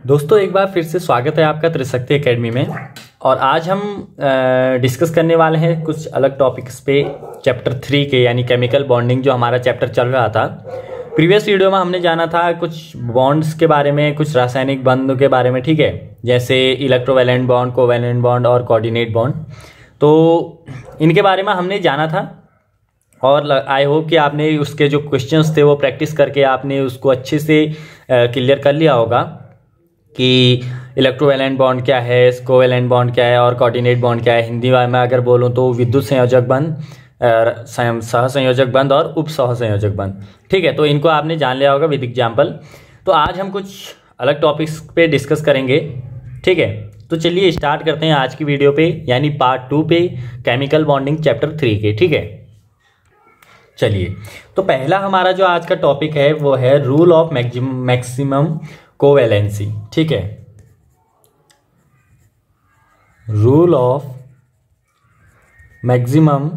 दोस्तों एक बार फिर से स्वागत है आपका त्रिशक्ति एकेडमी में। और आज हम डिस्कस करने वाले हैं कुछ अलग टॉपिक्स पे चैप्टर 3 के, यानी केमिकल बॉन्डिंग जो हमारा चैप्टर चल रहा था। प्रीवियस वीडियो में हमने जाना था कुछ बॉन्ड्स के बारे में, कुछ रासायनिक बंधों के बारे में, ठीक है, जैसे इलेक्ट्रोवैलेंट बॉन्ड, कोवैलेंट बॉन्ड और कोऑर्डिनेट बॉन्ड। तो इनके बारे में हमने जाना था और आई होप कि आपने उसके जो क्वेश्चंस थे वो प्रैक्टिस करके आपने उसको अच्छे से क्लियर कर लिया होगा कि इलेक्ट्रोवैलेंट बॉन्ड क्या है, कोवैलेंट बॉन्ड क्या है और कोऑर्डिनेट बॉन्ड क्या है। हिंदी में अगर बोलूँ तो विद्युत संयोजक बंध, सहसंयोजक बंध और उप सहसंयोजक बंध, ठीक है। तो इनको आपने जान लिया होगा विद एग्जाम्पल। तो आज हम कुछ अलग टॉपिक्स पे डिस्कस करेंगे, ठीक है। तो चलिए स्टार्ट करते हैं आज की वीडियो पे, यानी पार्ट 2 पे केमिकल बॉन्डिंग चैप्टर 3 के, ठीक है। चलिए, तो पहला हमारा जो आज का टॉपिक है वो है रूल ऑफ मैक्सिमम कोवैलेंसी, ठीक है। रूल ऑफ मैक्सिमम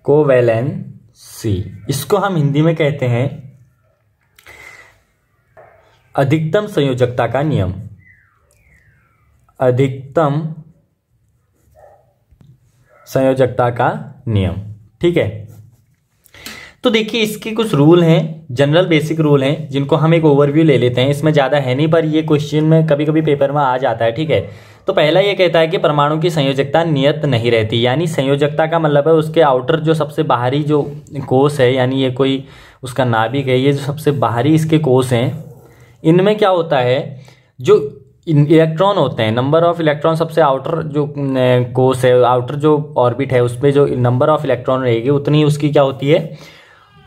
कोवैलेंसी, इसको हम हिंदी में कहते हैं अधिकतम संयोजकता का नियम। अधिकतम संयोजकता का नियम, ठीक है। तो देखिए इसके कुछ रूल हैं, जनरल बेसिक रूल हैं, जिनको हम एक ओवरव्यू ले लेते हैं। इसमें ज़्यादा है नहीं, पर ये क्वेश्चन में कभी कभी पेपर में आ जाता है, ठीक है। तो पहला ये कहता है कि परमाणु की संयोजकता नियत नहीं रहती, यानी संयोजकता का मतलब है उसके आउटर जो सबसे बाहरी जो कोष है, यानी ये कोई उसका नाभिक है, ये जो सबसे बाहरी इसके कोष हैं, इनमें क्या होता है, जो इलेक्ट्रॉन होते हैं, नंबर ऑफ इलेक्ट्रॉन, सबसे आउटर जो कोष है, आउटर जो ऑर्बिट है, उसमें जो नंबर ऑफ इलेक्ट्रॉन रहेगी उतनी उसकी क्या होती है,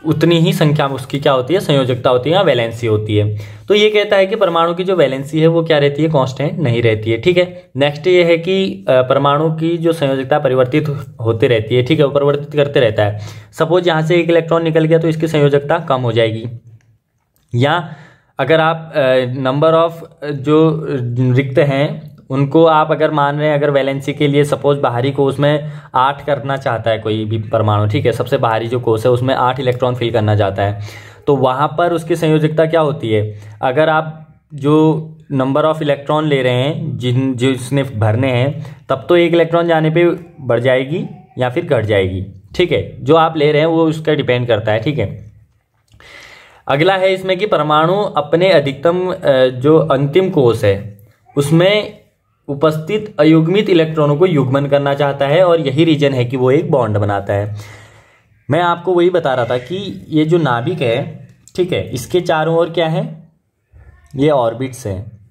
उतनी ही संख्या में उसकी क्या होती है, संयोजकता होती है या वैलेंसी होती है। तो ये कहता है कि परमाणु की जो वैलेंसी है वो क्या रहती है, कांस्टेंट नहीं रहती है, ठीक है। नेक्स्ट ये है कि परमाणु की जो संयोजकता परिवर्तित होती रहती है, ठीक है, वो परिवर्तित करते रहता है। सपोज यहाँ से एक इलेक्ट्रॉन निकल गया तो इसकी संयोजकता कम हो जाएगी, या अगर आप नंबर ऑफ जो रिक्त हैं उनको आप अगर मान रहे हैं, अगर वैलेंसी के लिए सपोज बाहरी कोष में 8 करना चाहता है कोई भी परमाणु, ठीक है, सबसे बाहरी जो कोष है उसमें 8 इलेक्ट्रॉन फिल करना चाहता है, तो वहाँ पर उसकी संयोजकता क्या होती है, अगर आप जो नंबर ऑफ इलेक्ट्रॉन ले रहे हैं जिसने भरने हैं, तब तो एक इलेक्ट्रॉन जाने पे बढ़ जाएगी या फिर घट जाएगी, ठीक है। जो आप ले रहे हैं वो उसका डिपेंड करता है, ठीक है। अगला है इसमें कि परमाणु अपने अधिकतम जो अंतिम कोष है उसमें उपस्थित अयुग्मित इलेक्ट्रॉनों को युग्मन करना चाहता है, और यही रीजन है कि वो एक बॉन्ड बनाता है। मैं आपको वही बता रहा था कि ये जो नाभिक है, ठीक है, इसके चारों ओर क्या है, ये ऑर्बिट्स हैं।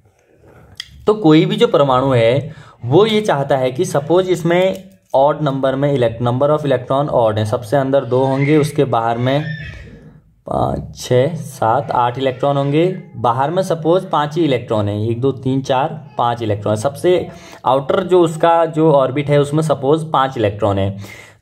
तो कोई भी जो परमाणु है वो ये चाहता है कि सपोज इसमें ऑड नंबर में नंबर ऑफ इलेक्ट्रॉन ऑड है, सबसे अंदर 2 होंगे, उसके बाहर में 5, 6, 7, 8 इलेक्ट्रॉन होंगे, बाहर में सपोज 5 ही इलेक्ट्रॉन है, 1, 2, 3, 4, 5 इलेक्ट्रॉन, सबसे आउटर जो उसका जो ऑर्बिट है उसमें सपोज 5 इलेक्ट्रॉन है।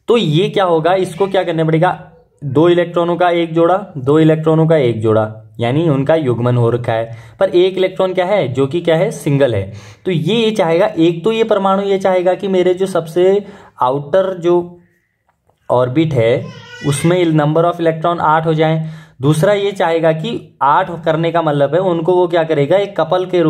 तो ये क्या होगा, इसको क्या करना पड़ेगा, 2 इलेक्ट्रॉनों का एक जोड़ा, 2 इलेक्ट्रॉनों का एक जोड़ा, यानी उनका युग्मन हो रखा है। पर एक इलेक्ट्रॉन क्या है, जो कि क्या है, सिंगल है। तो ये चाहेगा, एक तो ये परमाणु ये चाहेगा कि मेरे जो सबसे आउटर जो ऑर्बिट है उसमें नंबर ऑफ इलेक्ट्रॉन 8 हो जाएं। दूसरा ये चाहेगा कि 8 करने का मतलब है उनको वो क्या करेगा, एक कपल के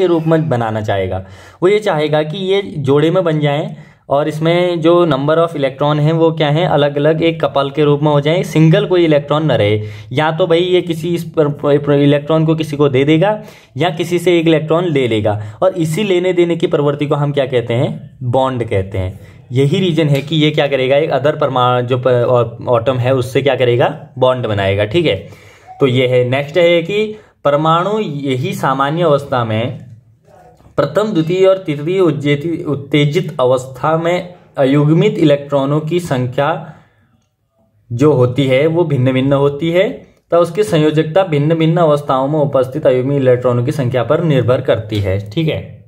रूप में बनाना चाहेगा। वो ये चाहेगा कि ये जोड़े में बन जाएं और इसमें जो नंबर ऑफ इलेक्ट्रॉन हैं वो क्या है, अलग अलग एक कपल के रूप में हो जाए, सिंगल कोई इलेक्ट्रॉन न रहे। या तो भाई ये किसी इस इलेक्ट्रॉन को किसी को दे देगा या किसी से एक इलेक्ट्रॉन ले लेगा, और इसी लेने देने की प्रवृत्ति को हम क्या कहते हैं, बॉन्ड कहते हैं। यही रीजन है कि ये क्या करेगा, एक अदर परमाणु जो एटम है उससे क्या करेगा, बॉन्ड बनाएगा, ठीक है। तो ये है। नेक्स्ट है कि परमाणु यही सामान्य अवस्था में प्रथम, द्वितीय और तृतीय उत्तेजित अवस्था में अयुग्मित इलेक्ट्रॉनों की संख्या जो होती है वो भिन्न भिन्न होती है, तो उसकी संयोजकता भिन्न भिन्न अवस्थाओं में उपस्थित अयुग्मित इलेक्ट्रॉनों की संख्या पर निर्भर करती है, ठीक है।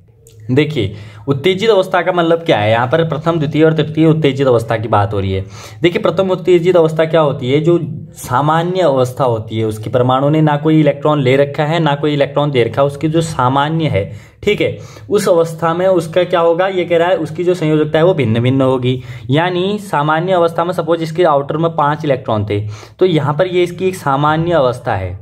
देखिए उत्तेजित अवस्था का मतलब क्या है, यहाँ पर प्रथम, द्वितीय और तृतीय उत्तेजित अवस्था की बात हो रही है। देखिए प्रथम उत्तेजित अवस्था क्या होती है, जो सामान्य अवस्था होती है, उसकी परमाणु ने ना कोई इलेक्ट्रॉन ले रखा है ना कोई इलेक्ट्रॉन दे रखा है, उसकी जो सामान्य है, ठीक है, उस अवस्था में उसका क्या होगा, ये कह रहा है उसकी जो संयोजकता है वो भिन्न भिन्न होगी। यानी सामान्य अवस्था में सपोज इसके आउटर में 5 इलेक्ट्रॉन थे, तो यहाँ पर ये इसकी एक सामान्य अवस्था है,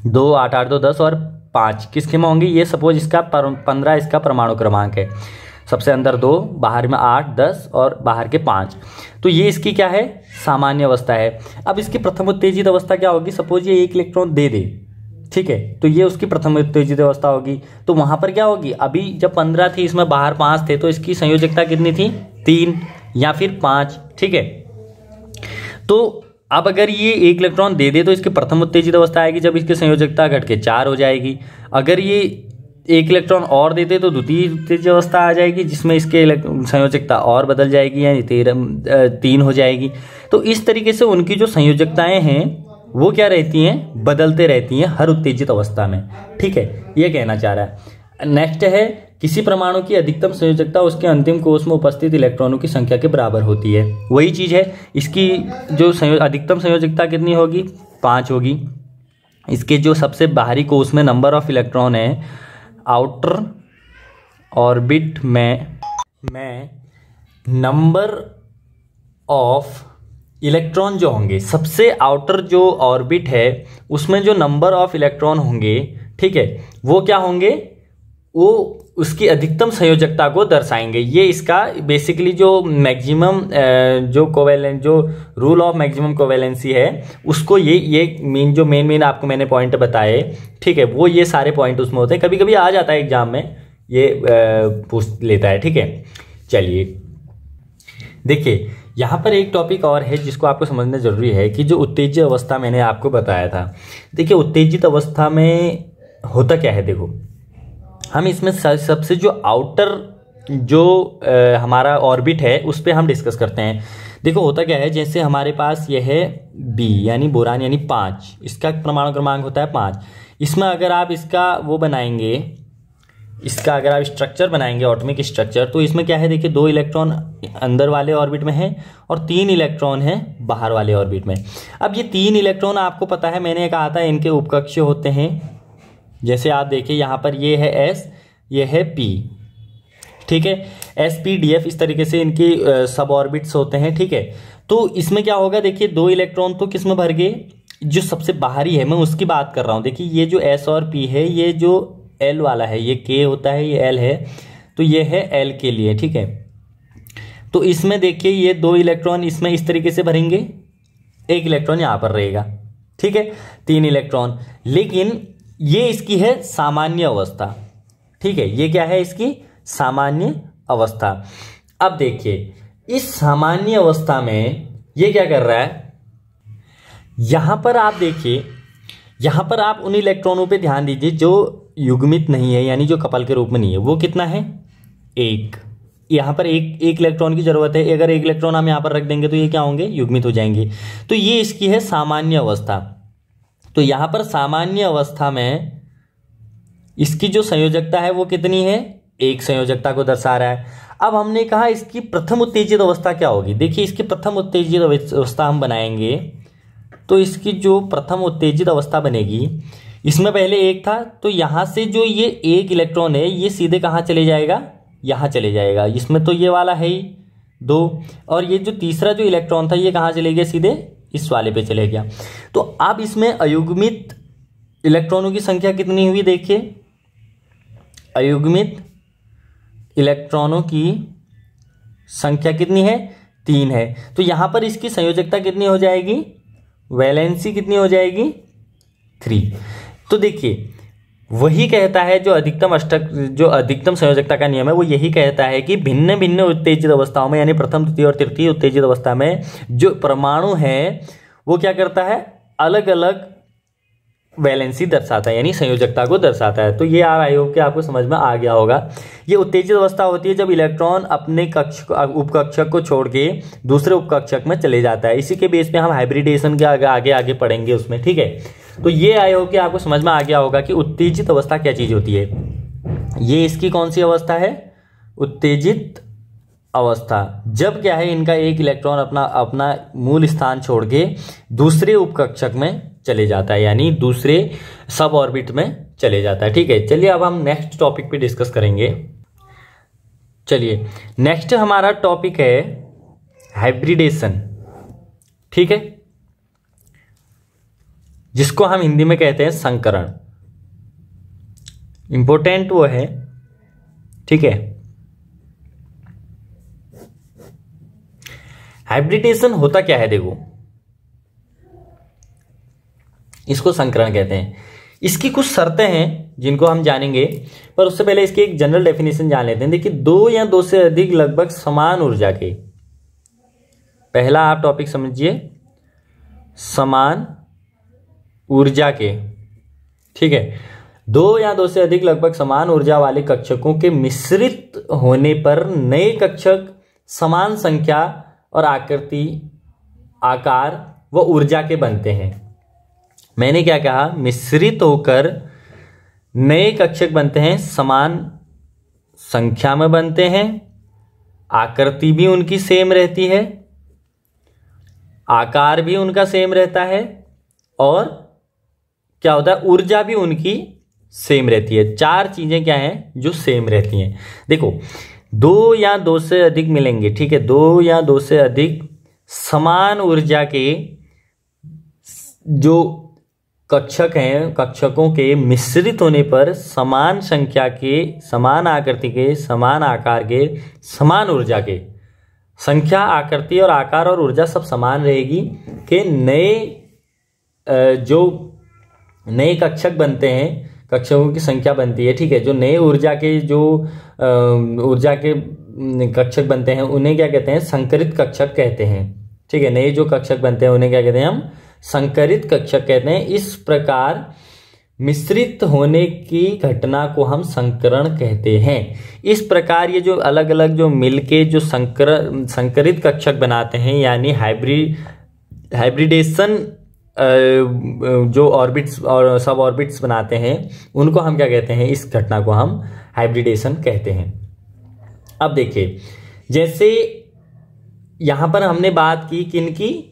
2 8 8 2 10 और 5 किसके में होंगी? ये सपोज इसका 15 इसका परमाणु क्रमांक है, सबसे अंदर 2, बाहर में 8 10 और बाहर के 5। तो ये इसकी क्या है? सामान्य अवस्था है। अब इसकी प्रथम उत्तेजित अवस्था क्या होगी? सपोज ये 1 इलेक्ट्रॉन दे दे, ठीक है, तो ये उसकी प्रथम उत्तेजित अवस्था होगी। तो वहां पर क्या होगी? अभी जब 15 थी, इसमें बाहर 5 थे, तो इसकी संयोजकता कितनी थी? 3 या फिर 5, ठीक है। तो अब अगर ये 1 इलेक्ट्रॉन दे दे तो इसकी प्रथम उत्तेजित अवस्था आएगी, जब इसकी संयोजकता घट के 4 हो जाएगी। अगर ये 1 इलेक्ट्रॉन और देते तो द्वितीय उत्तेजित अवस्था आ जाएगी, जिसमें इसके संयोजकता और बदल जाएगी, यानी 3 हो जाएगी। तो इस तरीके से उनकी जो संयोजकताएं हैं वो क्या रहती हैं? बदलते रहती हैं हर उत्तेजित अवस्था में, ठीक है, ये कहना चाह रहा है। नेक्स्ट है, किसी परमाणु की अधिकतम संयोजकता उसके अंतिम कोष में उपस्थित इलेक्ट्रॉनों की संख्या के बराबर होती है। वही चीज है, इसकी जो अधिकतम संयोजकता कितनी होगी? 5 होगी। इसके जो सबसे बाहरी कोष में नंबर ऑफ इलेक्ट्रॉन है, आउटर ऑर्बिट में नंबर ऑफ इलेक्ट्रॉन जो होंगे, सबसे आउटर जो ऑर्बिट है उसमें जो नंबर ऑफ इलेक्ट्रॉन होंगे, ठीक है, वो क्या होंगे? वो उसकी अधिकतम संयोजकता को दर्शाएंगे। ये इसका बेसिकली जो मैक्सिमम जो कोवेलेंट जो रूल ऑफ मैक्सिमम कोवेलेंसी है उसको ये मेन आपको मैंने पॉइंट बताए, ठीक है, वो ये सारे पॉइंट उसमें होते हैं। कभी कभी आ जाता है एग्जाम में, ये पूछ लेता है, ठीक है। चलिए देखिए, यहाँ पर एक टॉपिक और है जिसको आपको समझना जरूरी है कि जो उत्तेजित अवस्था मैंने आपको बताया था। देखिए उत्तेजित अवस्था में होता क्या है, देखो हम इसमें सबसे जो आउटर जो हमारा ऑर्बिट है उस पर हम डिस्कस करते हैं। देखो होता क्या है, जैसे हमारे पास यह है बी यानी बोरान यानी 5, इसका परमाणु क्रमांक होता है 5। इसमें अगर आप इसका वो बनाएंगे, इसका अगर आप स्ट्रक्चर बनाएंगे एटॉमिक स्ट्रक्चर, तो इसमें क्या है, देखिए 2 इलेक्ट्रॉन अंदर वाले ऑर्बिट में है और 3 इलेक्ट्रॉन है बाहर वाले ऑर्बिट में। अब ये 3 इलेक्ट्रॉन आपको पता है, मैंने कहा था इनके उपकक्ष होते हैं। जैसे आप देखिए यहाँ पर ये है S, ये है P, ठीक है, SPDF, इस तरीके से इनकी सब ऑर्बिट्स होते हैं, ठीक है। तो इसमें क्या होगा, देखिए 2 इलेक्ट्रॉन तो किस में भर गए? जो सबसे बाहरी है, मैं उसकी बात कर रहा हूँ। देखिए ये जो S और P है, ये जो L वाला है, ये K होता है, ये L है, तो ये है L के लिए, ठीक है। तो इसमें देखिए ये 2 इलेक्ट्रॉन इसमें इस तरीके से भरेंगे, 1 इलेक्ट्रॉन यहाँ पर रहेगा, ठीक है, 3 इलेक्ट्रॉन। लेकिन ये इसकी है सामान्य अवस्था, ठीक है, ये क्या है इसकी सामान्य अवस्था। अब देखिए इस सामान्य अवस्था में ये क्या कर रहा है, यहां पर आप देखिए, यहां पर आप उन इलेक्ट्रॉनों पे ध्यान दीजिए जो युग्मित नहीं है, यानी जो कपल के रूप में नहीं है। वो कितना है? 1। यहां पर एक इलेक्ट्रॉन की जरूरत है। अगर 1 इलेक्ट्रॉन हम यहां पर रख देंगे तो ये क्या होंगे? युग्मित हो जाएंगे। तो ये इसकी है सामान्य अवस्था। तो यहां पर सामान्य अवस्था में इसकी जो संयोजकता है वो कितनी है? 1 संयोजकता को दर्शा रहा है। अब हमने कहा इसकी प्रथम उत्तेजित अवस्था क्या होगी। देखिए इसकी प्रथम उत्तेजित अवस्था हम बनाएंगे तो इसकी जो प्रथम उत्तेजित अवस्था बनेगी, इसमें पहले 1 था, तो यहां से जो ये 1 इलेक्ट्रॉन है ये सीधे कहां चले जाएगा? यहां चले जाएगा। इसमें तो ये वाला है ही 2, और ये जो तीसरा जो इलेक्ट्रॉन था ये कहां चले गया? सीधे इस वाले पे चले गया। तो अब इसमें अयुग्मित इलेक्ट्रॉनों की संख्या कितनी हुई? देखिए अयुग्मित इलेक्ट्रॉनों की संख्या कितनी है? 3 है। तो यहां पर इसकी संयोजकता कितनी हो जाएगी? वैलेंसी कितनी हो जाएगी? 3। तो देखिए वही कहता है जो अधिकतम संयोजकता का नियम है, वो यही कहता है कि भिन्न भिन्न उत्तेजित अवस्थाओं में, यानी प्रथम, द्वितीय और तृतीय उत्तेजित अवस्था में जो परमाणु है वो क्या करता है? अलग अलग वैलेंसी दर्शाता है, यानी संयोजकता को दर्शाता है। तो ये आई होप कि आपको समझ में आ गया होगा। ये उत्तेजित अवस्था होती है जब इलेक्ट्रॉन अपने उपकक्षक को छोड़ के दूसरे उपकक्षक में चले जाता है। इसी के बेस पे हम हाइब्रिडेशन के आगे पढ़ेंगे उसमें, ठीक है। तो ये आई होप कि आपको समझ में आ गया होगा कि उत्तेजित अवस्था क्या चीज होती है। ये इसकी कौन सी अवस्था है? उत्तेजित अवस्था। जब क्या है, इनका 1 इलेक्ट्रॉन अपना मूल स्थान छोड़ के दूसरे उपकक्षक में चले जाता है, यानी दूसरे सब ऑर्बिट में चले जाता है, ठीक है। चलिए अब हम नेक्स्ट टॉपिक पे डिस्कस करेंगे। चलिए नेक्स्ट हमारा टॉपिक है हाइब्रिडेशन, ठीक है। जिसको हम हिंदी में कहते हैं संकरण। इंपॉर्टेंट वो है, ठीक है। हाइब्रिडेशन होता क्या है, देखो इसको संकरण कहते हैं। इसकी कुछ शर्तें हैं जिनको हम जानेंगे, पर उससे पहले इसकी एक जनरल डेफिनेशन जान लेते हैं। देखिए, दो या दो से अधिक लगभग समान ऊर्जा के, पहला आप टॉपिक समझिए, समान ऊर्जा के, ठीक है। दो या दो से अधिक लगभग समान ऊर्जा वाले कक्षकों के मिश्रित होने पर नए कक्षक समान संख्या और आकृति, आकार व ऊर्जा के बनते हैं। मैंने क्या कहा, मिश्रित होकर नए कक्षक बनते हैं, समान संख्या में बनते हैं, आकृति भी उनकी सेम रहती है, आकार भी उनका सेम रहता है, और क्या होता है, ऊर्जा भी उनकी सेम रहती है। चार चीजें क्या हैं जो सेम रहती हैं। देखो, दो या दो से अधिक मिलेंगे, ठीक है, दो या दो से अधिक समान ऊर्जा के जो कक्षक हैं, कक्षकों के मिश्रित होने पर समान संख्या के, समान आकृति के, समान आकार के, समान ऊर्जा के, संख्या, आकृति और आकार और ऊर्जा सब समान रहेगी, के नए जो नए कक्षक बनते हैं, कक्षकों की संख्या बनती है, ठीक है। जो नए ऊर्जा के जो ऊर्जा के कक्षक बनते हैं उन्हें क्या कहते हैं, संकरित कक्षक कहते हैं, ठीक है। नए जो कक्षक बनते हैं उन्हें क्या कहते हैं, हम संकरित कक्षक कहते हैं। इस प्रकार मिश्रित होने की घटना को हम संकरण कहते हैं। इस प्रकार ये जो अलग अलग जो मिलके जो संकरित कक्षक बनाते हैं, यानी हाइब्रिडेशन जो ऑर्बिट्स और सब ऑर्बिट्स बनाते हैं, उनको हम क्या कहते हैं, इस घटना को हम हाइब्रिडेशन कहते हैं। अब देखिए, जैसे यहां पर हमने बात की किनकी,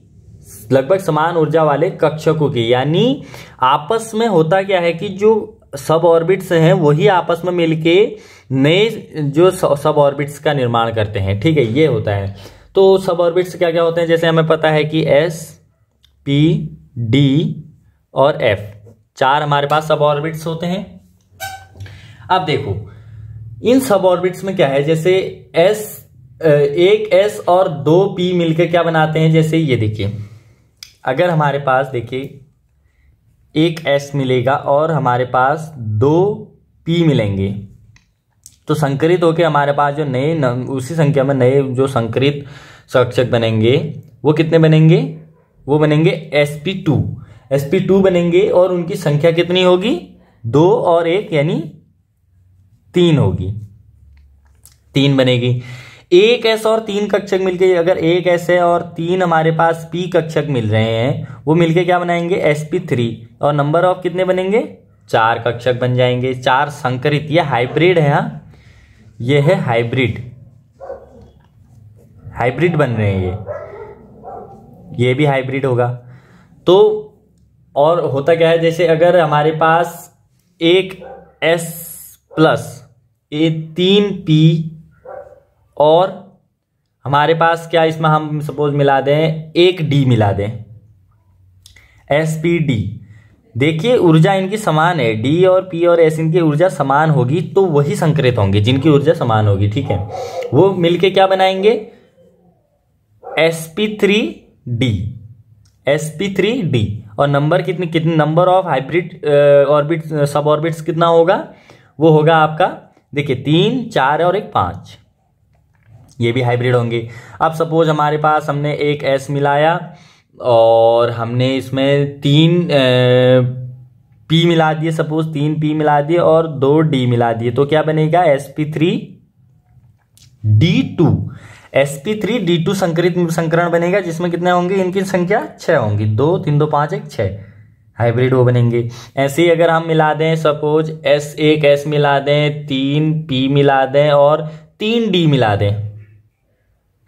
लगभग समान ऊर्जा वाले कक्षकों की, यानी आपस में होता क्या है कि जो सब ऑर्बिट्स हैं वही आपस में मिलके नए जो सब ऑर्बिट्स का निर्माण करते हैं, ठीक है, ये होता है। तो सब ऑर्बिट्स क्या क्या होते हैं, जैसे हमें पता है कि S, P, D और F, चार हमारे पास सब ऑर्बिट्स होते हैं। अब देखो, इन सब ऑर्बिट्स में क्या है, जैसे एक S और दो P मिलकर क्या बनाते हैं, जैसे ये देखिए, अगर हमारे पास देखिए एक S मिलेगा और हमारे पास दो P मिलेंगे, तो संकरित होकर हमारे पास जो नए उसी संख्या में नए जो संकरित कक्षक बनेंगे वो कितने बनेंगे, वो बनेंगे sp2 बनेंगे, और उनकी संख्या कितनी होगी, 2 और 1 यानी 3 होगी, 3 बनेगी। एक S और 3 कक्षक मिलके, अगर एक S है और 3 हमारे पास P कक्षक मिल रहे हैं, वो मिलके क्या बनाएंगे, sp3, और नंबर ऑफ कितने बनेंगे, 4 कक्षक बन जाएंगे, 4 संकरित। ये हाइब्रिड है, हाँ, ये है हाइब्रिड बन रहे हैं ये भी हाइब्रिड होगा। तो और होता क्या है, जैसे अगर हमारे पास एक S प्लस 3P और हमारे पास क्या, इसमें हम सपोज मिला दें एक D मिला दें, sp_d, देखिए ऊर्जा इनकी समान है, D और P और S इनकी ऊर्जा समान होगी, तो वही संकरित होंगे जिनकी ऊर्जा समान होगी, ठीक है। वो मिलके क्या बनाएंगे, sp3d, और नंबर कितने नंबर ऑफ हाइब्रिड ऑर्बिट सब ऑर्बिट्स कितना होगा, वो होगा आपका, देखिए 3, 4 और 1 5, ये भी हाइब्रिड होंगे। अब सपोज हमारे पास हमने एक S मिलाया और हमने इसमें 3 P मिला दिए, सपोज 3 P मिला दिए और 2 D मिला दिए, तो क्या बनेगा, sp3d2 संकरण बनेगा, जिसमें कितने होंगे, इनकी संख्या 6 होंगी, 2 3 2 5 1 6, हाइब्रिड वो बनेंगे। ऐसे ही अगर हम मिला दें, सपोज एक S मिला दें, 3 P मिला दें और 3 D मिला दें,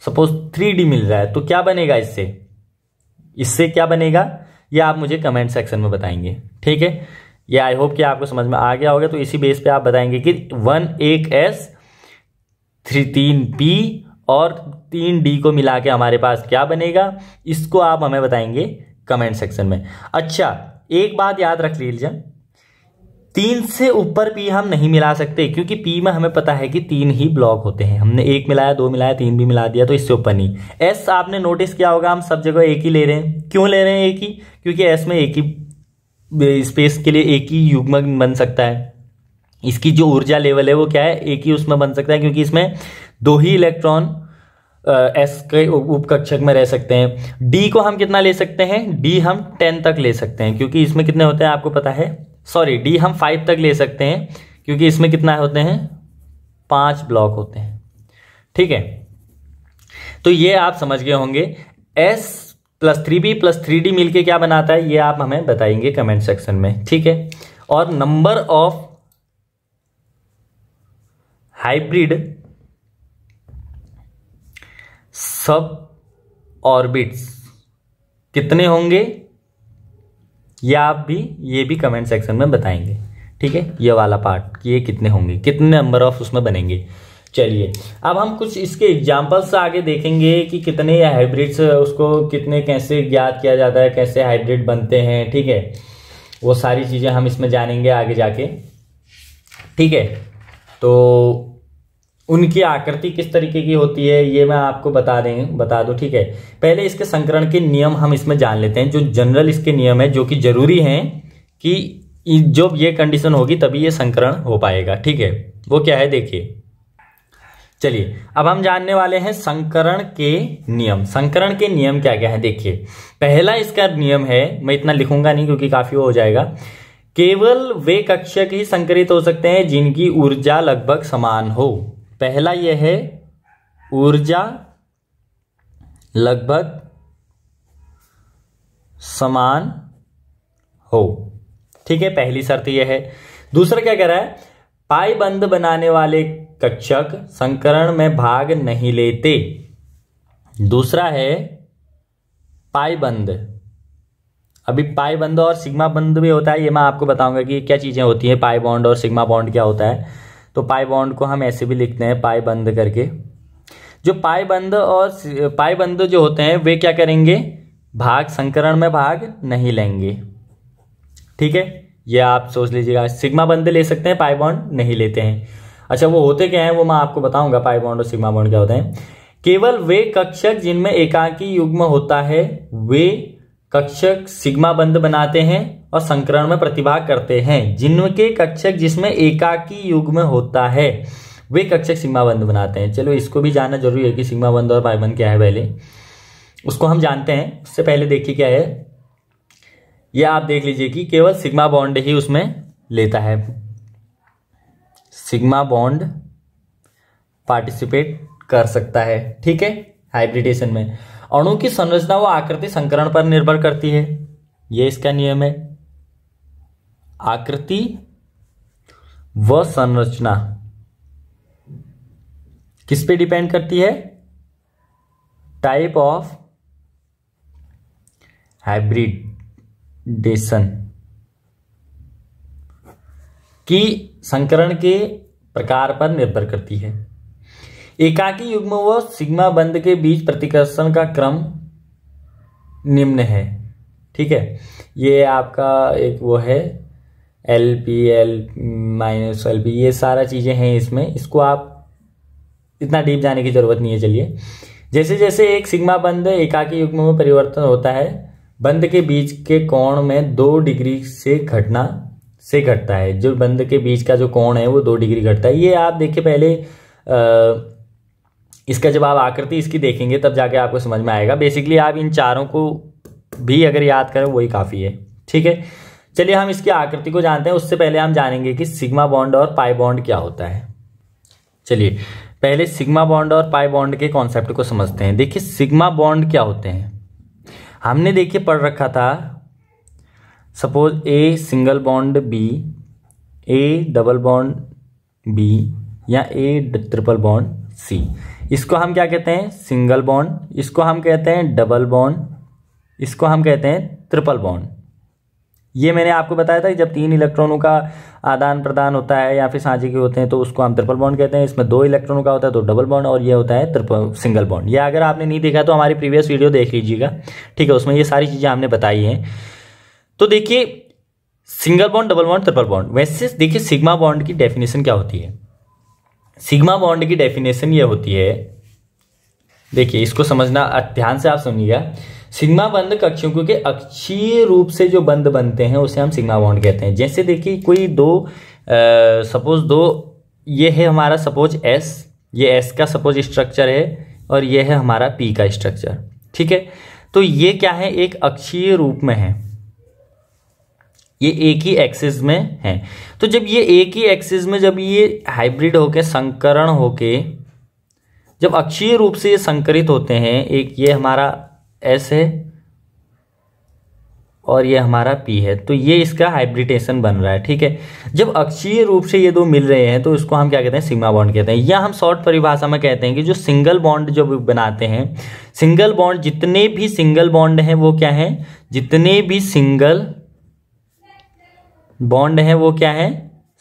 सपोज 3D मिल रहा है, तो क्या बनेगा, इससे क्या बनेगा, ये आप मुझे कमेंट सेक्शन में बताएंगे, ठीक है। ये आई होप कि आपको समझ में आ गया होगा। तो इसी बेस पे आप बताएंगे कि 1 S 3 P और 3 D को मिला के हमारे पास क्या बनेगा, इसको आप हमें बताएंगे कमेंट सेक्शन में। अच्छा, एक बात याद रख लीजिए, 3 से ऊपर पी हम नहीं मिला सकते, क्योंकि पी में हमें पता है कि 3 ही ब्लॉक होते हैं। हमने 1 मिलाया, 2 मिलाया, 3 भी मिला दिया, तो इससे ऊपर नहीं। एस आपने नोटिस किया होगा, हम सब जगह एक ही ले रहे हैं। क्यों ले रहे हैं एक ही? क्योंकि एस में एक ही स्पेस के लिए एक ही युग्मक बन सकता है। इसकी जो ऊर्जा लेवल है वो क्या है, एक ही उसमें बन सकता है, क्योंकि इसमें 2 ही इलेक्ट्रॉन एस के उपकक्षक में रह सकते हैं। डी को हम कितना ले सकते हैं? डी हम 10 तक ले सकते हैं, क्योंकि इसमें कितने होते हैं आपको पता है। सॉरी, डी हम 5 तक ले सकते हैं, क्योंकि इसमें कितना होते हैं? 5 ब्लॉक होते हैं। ठीक है, तो ये आप समझ गए होंगे। S + 3B + 3D मिलके क्या बनाता है, ये आप हमें बताएंगे कमेंट सेक्शन में। ठीक है, और नंबर ऑफ हाइब्रिड सब ऑर्बिट्स कितने होंगे, ये भी कमेंट सेक्शन में बताएंगे। ठीक है, ये वाला पार्ट, ये कितने होंगे, कितने नंबर ऑफ उसमें बनेंगे। चलिए, अब हम कुछ इसके एग्जांपल्स आगे देखेंगे कि कितने हाइब्रिड्स, उसको कितने कैसे ज्ञात किया जाता है, कैसे हाइब्रिड बनते हैं। ठीक है, वो सारी चीजें हम इसमें जानेंगे आगे जाके। ठीक है, तो उनकी आकृति किस तरीके की होती है ये मैं आपको बता दूं। ठीक है, पहले इसके संकरण के नियम हम इसमें जान लेते हैं, जो जनरल इसके नियम है, जो कि जरूरी हैं कि जब ये कंडीशन होगी तभी ये संकरण हो पाएगा। ठीक है, वो क्या है देखिए। चलिए, अब हम जानने वाले हैं संकरण के नियम। संकरण के नियम क्या क्या है देखिए। पहला इसका नियम है, मैं इतना लिखूंगा नहीं क्योंकि काफी हो जाएगा, केवल वे कक्षक ही संकरित हो सकते हैं जिनकी ऊर्जा लगभग समान हो। पहला यह है, ऊर्जा लगभग समान हो। ठीक है, पहली शर्त यह है। दूसरा क्या कह रहा है, पाइबंद बनाने वाले कक्षक संकरण में भाग नहीं लेते। दूसरा है पाइबंद। अभी पाइबंद और सिग्मा बंद भी होता है, ये मैं आपको बताऊंगा कि क्या चीजें होती हैं। पाई बॉन्ड और सिग्मा बॉन्ड क्या होता है। तो पाई बॉन्ड को हम ऐसे भी लिखते हैं, पाई बंद करके। जो पाई बंद जो होते हैं वे क्या करेंगे, संकरण में भाग नहीं लेंगे। ठीक है, ये आप सोच लीजिएगा। सिग्मा बंद ले सकते हैं, पाई बॉन्ड नहीं लेते हैं। अच्छा, वो होते क्या हैं वो मैं आपको बताऊंगा, पाई बॉन्ड और सिग्मा बॉन्ड क्या होते हैं। केवल वे कक्षक जिनमें एकाकी युग्म होता है वे कक्षक सिग्मा बंद बनाते हैं और संकरण में प्रतिभाग करते हैं। जिनके कक्षक जिसमें एकाकी युग्म होता है वे कक्षक सिग्मा बंद बनाते हैं। चलो, इसको भी जानना जरूरी है कि सिग्मा बंद और पाई बंद क्या है, पहले उसको हम जानते हैं। उससे पहले देखिए क्या है, यह आप देख लीजिए कि केवल सिग्मा बॉन्ड ही उसमें लेता है। सिग्मा बॉन्ड पार्टिसिपेट कर सकता है। ठीक है, हाइब्रिडेशन में अणु की संरचना व आकृति संकरण पर निर्भर करती है। यह इसका नियम है। आकृति व संरचना किस पे डिपेंड करती है, टाइप ऑफ हाइब्रिडेशन की संकरण के प्रकार पर निर्भर करती है। एकाकी युग्म व सिग्मा बंद के बीच प्रतिकर्षण का क्रम निम्न है। ठीक है, ये आपका एक वो है LP -LP, ये सारा चीजें हैं इसमें। इसको आप इतना डीप जाने की जरूरत नहीं है। चलिए, जैसे जैसे एक सिग्मा बंद एकाकी युग्म में परिवर्तन होता है, बंद के बीच के कोण में 2 डिग्री से घटता है। जो बंद के बीच का जो कोण है वो 2 डिग्री घटता है। ये आप देखिए, पहले इसका जब आप आकृति इसकी देखेंगे तब जाके आपको समझ में आएगा। बेसिकली आप इन चारों को भी अगर याद करें वही काफी है। ठीक है, चलिए हम इसकी आकृति को जानते हैं। उससे पहले हम जानेंगे कि सिग्मा बॉन्ड और पाई बॉन्ड क्या होता है। चलिए, पहले सिग्मा बॉन्ड और पाई बॉन्ड के कॉन्सेप्ट को समझते हैं। देखिए, सिग्मा बॉन्ड क्या होते हैं, हमने देखिए पढ़ रखा था। Suppose A single bond B, A double bond B या A ट्रिपल बॉन्ड C। इसको हम क्या कहते हैं, सिंगल बॉन्ड। इसको हम कहते हैं डबल बॉन्ड। इसको हम कहते हैं ट्रिपल बॉन्ड। ये मैंने आपको बताया था कि जब 3 इलेक्ट्रॉनों का आदान प्रदान होता है या फिर साझे के होते हैं तो उसको हम ट्रिपल बॉन्ड कहते हैं। इसमें 2 इलेक्ट्रॉनों का होता है तो डबल बॉन्ड, और ये होता है सिंगल बॉन्ड। ये अगर आपने नहीं देखा तो हमारी प्रीवियस वीडियो देख लीजिएगा। ठीक है, उसमें ये सारी चीज़ें हमने बताई हैं। तो देखिए single bond, double bond, triple bond. वैसे देखिए सिग्मा बॉन्ड की डेफिनेशन क्या होती है। सिग्मा बॉन्ड की डेफिनेशन ये होती है, देखिए इसको समझना ध्यान से आप सुनिएगा। सिग्मा बंध कक्षों के अक्षीय रूप से जो बंध बनते हैं उसे हम सिग्मा बॉन्ड कहते हैं। जैसे देखिए कोई दो सपोज दो, ये है हमारा सपोज एस, ये एस का सपोज स्ट्रक्चर है और ये है हमारा पी का स्ट्रक्चर, ठीक है। तो ये क्या है, एक अक्षीय रूप में है, ये एक ही एक्सिस में है। तो जब ये एक ही एक्सिस में जब ये हाइब्रिड होके संकरण होके जब अक्षीय रूप से ये संकरित होते हैं, एक ये हमारा एस है और ये हमारा पी है, तो ये इसका हाइब्रिडेशन बन रहा है, ठीक है। जब अक्षीय रूप से ये दो मिल रहे हैं तो इसको हम क्या कहते हैं, सिग्मा बॉन्ड कहते हैं। या हम शॉर्ट परिभाषा में कहते हैं कि जो सिंगल बॉन्ड जो बनाते हैं, सिंगल बॉन्ड, जितने भी सिंगल बॉन्ड हैं वो क्या है, जितने भी सिंगल बॉन्ड है वो क्या है,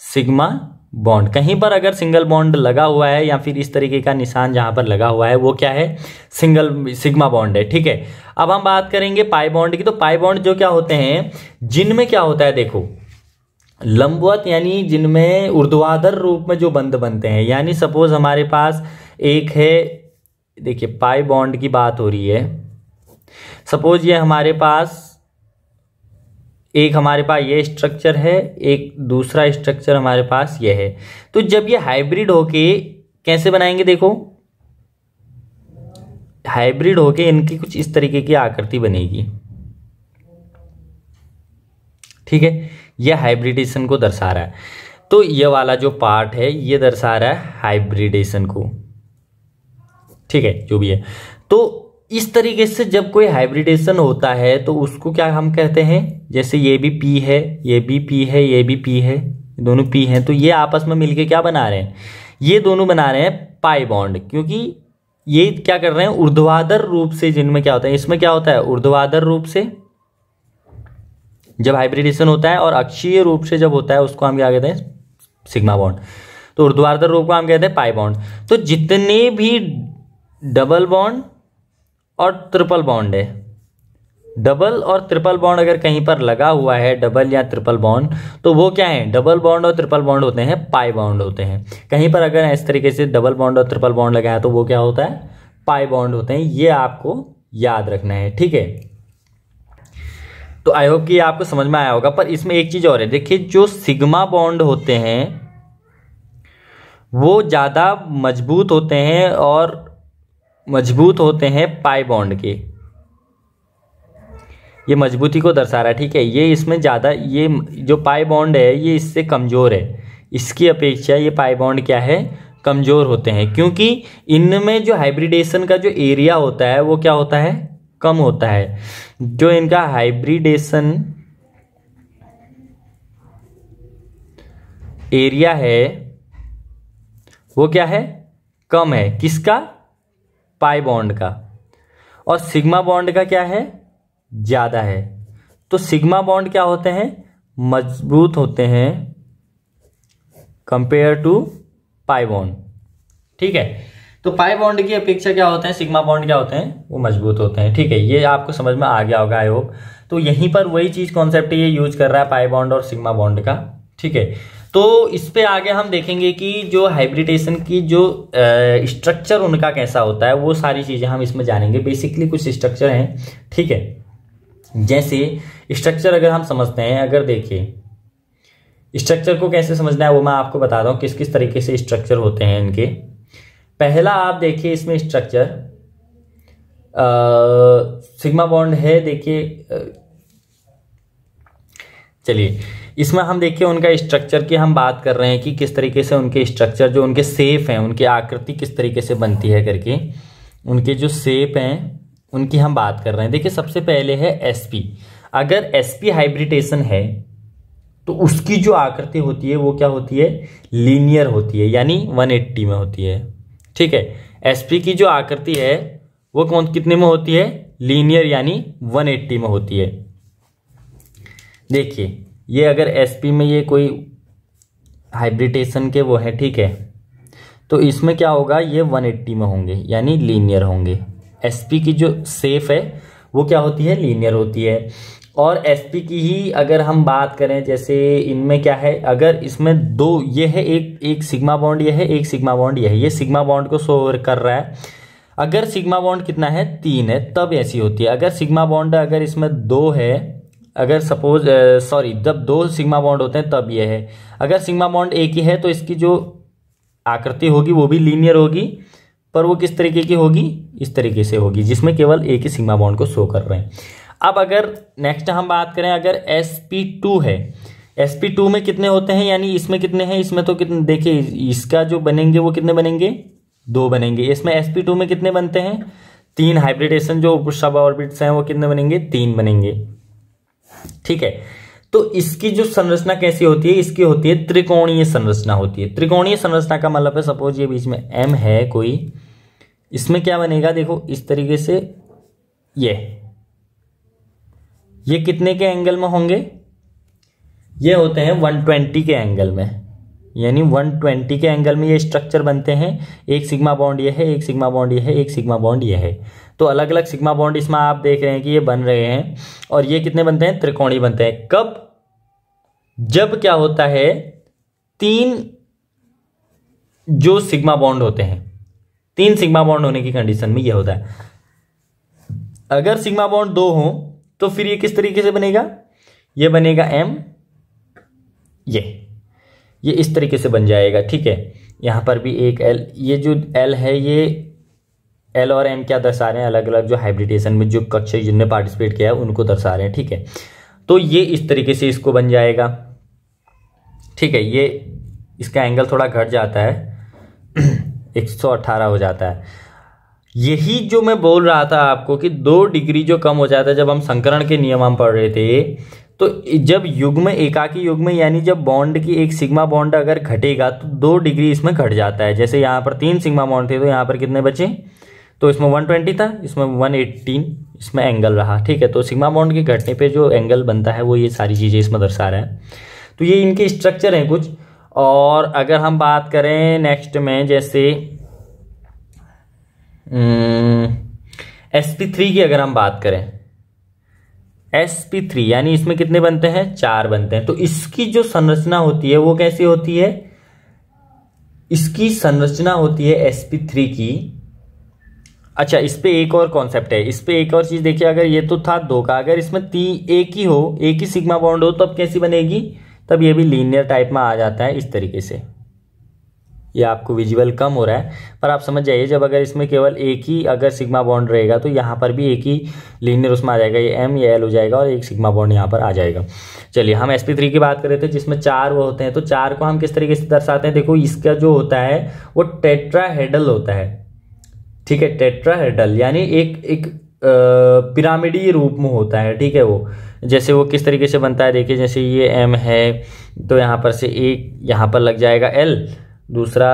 सिग्मा बॉन्ड। कहीं पर अगर सिंगल बॉन्ड लगा हुआ है या फिर इस तरीके का निशान जहां पर लगा हुआ है वो क्या है, सिग्मा बॉन्ड है, ठीक है। अब हम बात करेंगे पाई बॉन्ड की। तो पाई बॉन्ड जो क्या होते हैं, जिनमें क्या होता है, देखो लंबवत यानी जिनमें ऊर्ध्वाधर रूप में जो बंध बनते हैं। यानी सपोज हमारे पास एक है, देखिए पाई बॉन्ड की बात हो रही है, सपोज ये हमारे पास एक हमारे पास ये स्ट्रक्चर है, एक दूसरा स्ट्रक्चर हमारे पास ये है। तो जब ये हाइब्रिड होके कैसे बनाएंगे, देखो हाइब्रिड होके इनकी कुछ इस तरीके की आकृति बनेगी, ठीक है। ये हाइब्रिडेशन को दर्शा रहा है। तो ये वाला जो पार्ट है ये दर्शा रहा है हाइब्रिडेशन को, ठीक है, जो भी है। तो इस तरीके से जब कोई हाइब्रिडेशन होता है तो उसको क्या हम कहते हैं, जैसे ये भी पी है, ये भी पी है, ये भी पी है, दोनों पी हैं, तो ये आपस में मिलके क्या बना रहे हैं, ये दोनों बना रहे हैं पाई बॉन्ड। क्योंकि ये क्या कर रहे हैं, ऊर्ध्वाधर रूप से, जिनमें क्या होता है, इसमें क्या होता है ऊर्ध्वाधर रूप से जब हाइब्रिडेशन होता है, और अक्षीय रूप से जब होता है उसको हम क्या कहते हैं, सिग्मा बॉन्ड। तो ऊर्ध्वाधर रूप को हम कहते हैं पाई बॉन्ड। तो जितने भी डबल बॉन्ड और ट्रिपल बॉन्ड है, डबल और ट्रिपल बॉन्ड अगर कहीं पर लगा हुआ है, डबल या ट्रिपल बॉन्ड, तो वो क्या है, डबल बॉन्ड और ट्रिपल बॉन्ड होते हैं, पाई बॉन्ड होते हैं। कहीं पर अगर इस तरीके से डबल बॉन्ड और ट्रिपल बॉन्ड लगा है तो वो क्या होता है, पाई बॉन्ड होते हैं। ये आपको याद रखना है, ठीक है। तो आई होप कि आपको समझ में आया होगा। पर इसमें एक चीज और है, देखिए जो सिग्मा बॉन्ड होते हैं वो ज्यादा मजबूत होते हैं और मजबूत होते हैं पाई बॉन्ड के। ये मजबूती को दर्शा रहा है, ठीक है। ये इसमें ज़्यादा, ये जो पाई बॉन्ड है ये इससे कमज़ोर है, इसकी अपेक्षा ये पाई बॉन्ड क्या है, कमज़ोर होते हैं। क्योंकि इनमें जो हाइब्रिडेशन का जो एरिया होता है वो क्या होता है, कम होता है। जो इनका हाइब्रिडेशन एरिया है वो क्या है, कम है, किसका, पाई बॉन्ड का। और सिग्मा बॉन्ड का क्या है, ज्यादा है। तो सिग्मा बॉन्ड क्या होते हैं, मजबूत होते हैं कंपेयर टू पाई बॉन्ड, ठीक है। तो पाई बॉन्ड की अपेक्षा क्या होते हैं, सिग्मा बॉन्ड क्या होते हैं, वो मजबूत होते हैं, ठीक है। ये आपको समझ में आ गया होगा आई होप। तो यहीं पर वही चीज कॉन्सेप्ट ये यूज कर रहा है पाई बॉन्ड और सिग्मा बॉन्ड का, ठीक है। तो इस पे आगे हम देखेंगे कि जो हाइब्रिडेशन की जो स्ट्रक्चर उनका कैसा होता है, वो सारी चीजें हम इसमें जानेंगे। बेसिकली कुछ स्ट्रक्चर हैं, ठीक है। जैसे स्ट्रक्चर अगर हम समझते हैं, अगर देखिए स्ट्रक्चर को कैसे समझना है वो मैं आपको बताता हूँ, किस किस तरीके से स्ट्रक्चर होते हैं इनके। पहला आप देखिए इसमें स्ट्रक्चर सिग्मा बॉन्ड है, देखिए चलिए इसमें हम देखिए उनका स्ट्रक्चर की हम बात कर रहे हैं कि किस तरीके से उनके स्ट्रक्चर जो उनके शेप हैं, उनकी आकृति किस तरीके से बनती है करके, उनके जो शेप हैं उनकी हम बात कर रहे हैं। देखिए सबसे पहले है एसपी। अगर एसपी हाइब्रिडेशन है तो उसकी जो आकृति होती है वो क्या होती है, लीनियर होती है, यानी 180 में होती है, ठीक है। एसपी की जो आकृति है वो कितने में होती है, लीनियर यानी 180 में होती है। देखिए ये अगर एसपी में ये कोई हाइब्रिडेशन के वो है, ठीक है, तो इसमें क्या होगा, ये 180 में होंगे यानी लीनियर होंगे। एसपी की जो शेप है वो क्या होती है, लीनियर होती है। और sp की ही अगर हम बात करें, जैसे इनमें क्या है, अगर इसमें दो ये है, एक सिग्मा बॉन्ड ये है, एक सिग्मा बॉन्ड ये है, ये सिग्मा बॉन्ड को शो कर रहा है। अगर सिग्मा बॉन्ड कितना है 3 है तब ऐसी होती है। अगर सिग्मा बॉन्ड अगर इसमें 2 है, अगर सपोज जब 2 सिग्मा बॉन्ड होते हैं तब ये है। अगर सिग्मा बॉन्ड एक ही है तो इसकी जो आकृति होगी वो भी लीनियर होगी, पर वो किस तरीके की होगी, इस तरीके से होगी, जिसमें केवल एक ही सिग्मा बॉन्ड को शो कर रहे हैं। अब अगर नेक्स्ट हम बात करें, अगर sp2 है, sp2 में कितने होते हैं, यानी इसमें कितने हैं, इसमें तो कितने, देखिए इसका जो बनेंगे वो कितने बनेंगे, 2 बनेंगे। इसमें sp2 में कितने बनते हैं, 3 हाइब्रिडेशन जो सब ऑर्बिट्स हैं वो कितने बनेंगे, 3 बनेंगे। ठीक है, तो इसकी जो संरचना कैसी होती है, इसकी होती है त्रिकोणीय संरचना होती है। त्रिकोणीय संरचना का मतलब है, सपोज ये बीच में m है कोई, इसमें क्या बनेगा, देखो इस तरीके से, ये कितने के एंगल में होंगे, ये होते हैं 120 के एंगल में, यानी 120 के एंगल में ये स्ट्रक्चर बनते हैं। एक सिग्मा बॉन्ड ये है, एक सिग्मा बॉन्ड ये है, एक सिग्मा बॉन्ड ये है। तो अलग अलग सिग्मा बॉन्ड इसमें आप देख रहे हैं कि ये बन रहे हैं, और ये कितने बनते हैं, त्रिकोणीय बनते हैं। कब, जब क्या होता है, 3 जो सिग्मा बॉन्ड होते हैं, 3 सिग्मा बॉन्ड होने की कंडीशन में ये होता है। अगर सिग्मा बॉन्ड 2 हो तो फिर ये किस तरीके से बनेगा, ये बनेगा m, ये इस तरीके से बन जाएगा। ठीक है, यहां पर भी एक l, ये जो l है, ये l और m क्या दर्शा रहे हैं, अलग अलग जो हाइब्रिडेशन में जो कक्षा जिनने पार्टिसिपेट किया है उनको दर्शा रहे हैं। ठीक है, तो ये इस तरीके से इसको बन जाएगा। ठीक है, ये इसका एंगल थोड़ा घट जाता है 118 हो जाता है। यही जो मैं बोल रहा था आपको कि 2 डिग्री जो कम हो जाता है, जब हम संकरण के नियम हम पढ़ रहे थे, तो जब युग्म, एकाकी युग्म, यानी जब बॉन्ड की एक सिग्मा बॉन्ड अगर घटेगा तो 2 डिग्री इसमें घट जाता है। जैसे यहाँ पर 3 सिग्मा बॉन्ड थे तो यहाँ पर कितने बचे, तो इसमें 120 था, इसमें 118 इसमें एंगल रहा। ठीक है, तो सिग्मा बॉन्ड के घटने पे जो एंगल बनता है वो ये सारी चीज़ें इसमें दर्शा रहा है। तो ये इनके स्ट्रक्चर हैं कुछ। और अगर हम बात करें नेक्स्ट में, जैसे sp3 की अगर हम बात करें, sp3 यानी इसमें कितने बनते हैं, 4 बनते हैं। तो इसकी जो संरचना होती है वो कैसी होती है, इसकी संरचना होती है sp3 की। अच्छा, इस पे एक और कॉन्सेप्ट है, इस पे एक और चीज देखिए, अगर ये तो था 2 का, अगर इसमें एक ही हो, एक ही सिग्मा बॉन्ड हो, तब कैसी बनेगी, तब ये भी लीनियर टाइप में आ जाता है इस तरीके से। ये आपको विजुअल कम हो रहा है, पर आप समझ जाइए, जब अगर इसमें केवल एक ही अगर सिग्मा बॉन्ड रहेगा तो यहाँ पर भी एक ही लीनियर उसमें आ जाएगा, ये m ये l हो जाएगा और एक सिग्मा बॉन्ड यहाँ पर आ जाएगा। चलिए, हम sp3 की बात कर रहे थे जिसमें 4 वो होते हैं, तो 4 को हम किस तरीके से दर्शाते हैं, देखो इसका जो होता है वो टेट्राहेड्रल होता है। ठीक है, टेट्राहेड्रल यानी एक पिरामिडीय रूप में होता है। ठीक है, वो जैसे वो किस तरीके से बनता है, देखिए जैसे ये m है, तो यहाँ पर से एक यहाँ पर लग जाएगा l, दूसरा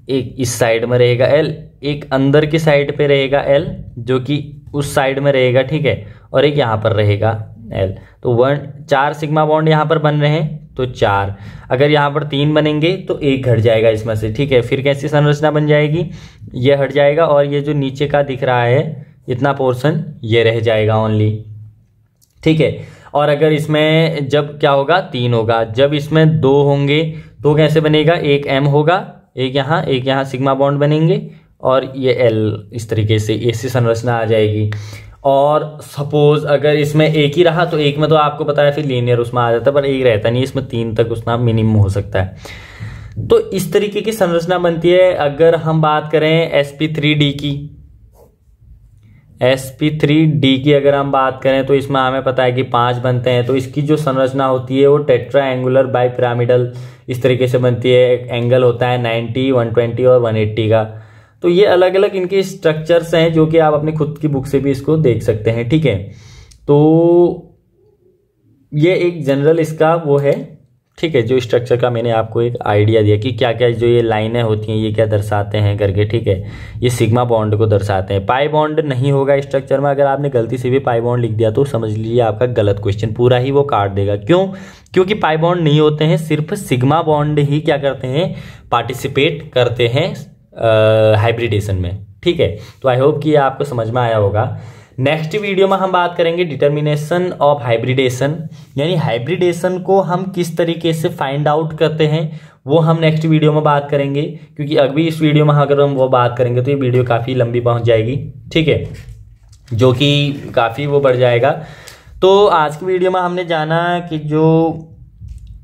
एक इस साइड में रहेगा l, एक अंदर की साइड पे रहेगा l जो कि उस साइड में रहेगा। ठीक है, और एक यहाँ पर रहेगा l। तो 4 सिग्मा बॉन्ड यहाँ पर बन रहे हैं, तो 4। अगर यहाँ पर 3 बनेंगे तो 1 घट जाएगा इसमें से। ठीक है, फिर कैसी संरचना बन जाएगी, ये हट जाएगा और ये जो नीचे का दिख रहा है इतना पोर्शन ये रह जाएगा ओनली। ठीक है, और अगर इसमें जब क्या होगा, 3 होगा, जब इसमें 2 होंगे तो कैसे बनेगा, एक m होगा, एक यहाँ सिग्मा बॉन्ड बनेंगे और ये l, इस तरीके से ऐसी संरचना आ जाएगी। और सपोज अगर इसमें एक ही रहा तो एक में तो आपको पता है फिर लीनियर उसमें आ जाता है, पर एक रहता नहीं, इसमें 3 तक उसमें मिनिमम हो सकता है। तो इस तरीके की संरचना बनती है। अगर हम बात करें sp3d की, sp3d की अगर हम बात करें तो इसमें हमें पता है कि 5 बनते हैं। तो इसकी जो संरचना होती है वो टेट्राएंगुलर बाइपिरामिडल इस तरीके से बनती है। एंगल होता है 90, 120 और 180 का। तो ये अलग अलग इनके स्ट्रक्चर्स हैं जो कि आप अपनी खुद की बुक से भी इसको देख सकते हैं। ठीक है, तो ये एक जनरल इसका वो है। ठीक है, जो स्ट्रक्चर का मैंने आपको एक आइडिया दिया कि क्या क्या जो ये लाइनें होती हैं ये क्या दर्शाते हैं करके। ठीक है, ये सिग्मा बॉन्ड को दर्शाते हैं। पाई बॉन्ड नहीं होगा स्ट्रक्चर में। अगर आपने गलती से भी पाई बॉन्ड लिख दिया तो समझ लीजिए आपका गलत क्वेश्चन, पूरा ही वो काट देगा। क्यों? क्योंकि पाई बॉन्ड नहीं होते हैं, सिर्फ सिग्मा बॉन्ड ही क्या करते हैं, पार्टिसिपेट करते हैं हाइब्रिडेशन में। ठीक है, तो आई होप कि आपको समझ में आया होगा। नेक्स्ट वीडियो में हम बात करेंगे डिटर्मिनेशन ऑफ हाइब्रिडेशन, यानी हाइब्रिडेशन को हम किस तरीके से फाइंड आउट करते हैं वो हम नेक्स्ट वीडियो में बात करेंगे, क्योंकि अभी इस वीडियो में अगर हम वो बात करेंगे तो ये वीडियो काफ़ी लंबी पहुंच जाएगी, ठीक है, जो कि काफ़ी वो बढ़ जाएगा। तो आज की वीडियो में हमने जाना कि जो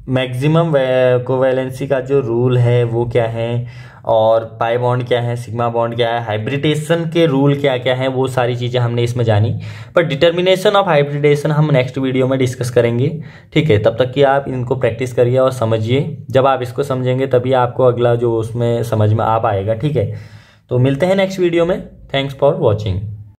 मैक्सिमम कोवैलेंसी का जो रूल है वो क्या है, और पाई बॉन्ड क्या है, सिग्मा बॉन्ड क्या है, हाइब्रिडेशन के रूल क्या क्या है, वो सारी चीज़ें हमने इसमें जानी। पर डिटर्मिनेशन ऑफ हाइब्रिडेशन हम नेक्स्ट वीडियो में डिस्कस करेंगे, ठीक है। तब तक कि आप इनको प्रैक्टिस करिए और समझिए। जब आप इसको समझेंगे तभी आपको अगला जो उसमें समझ में आ पाएगा, ठीक है। तो मिलते हैं नेक्स्ट वीडियो में। Thanks for watching.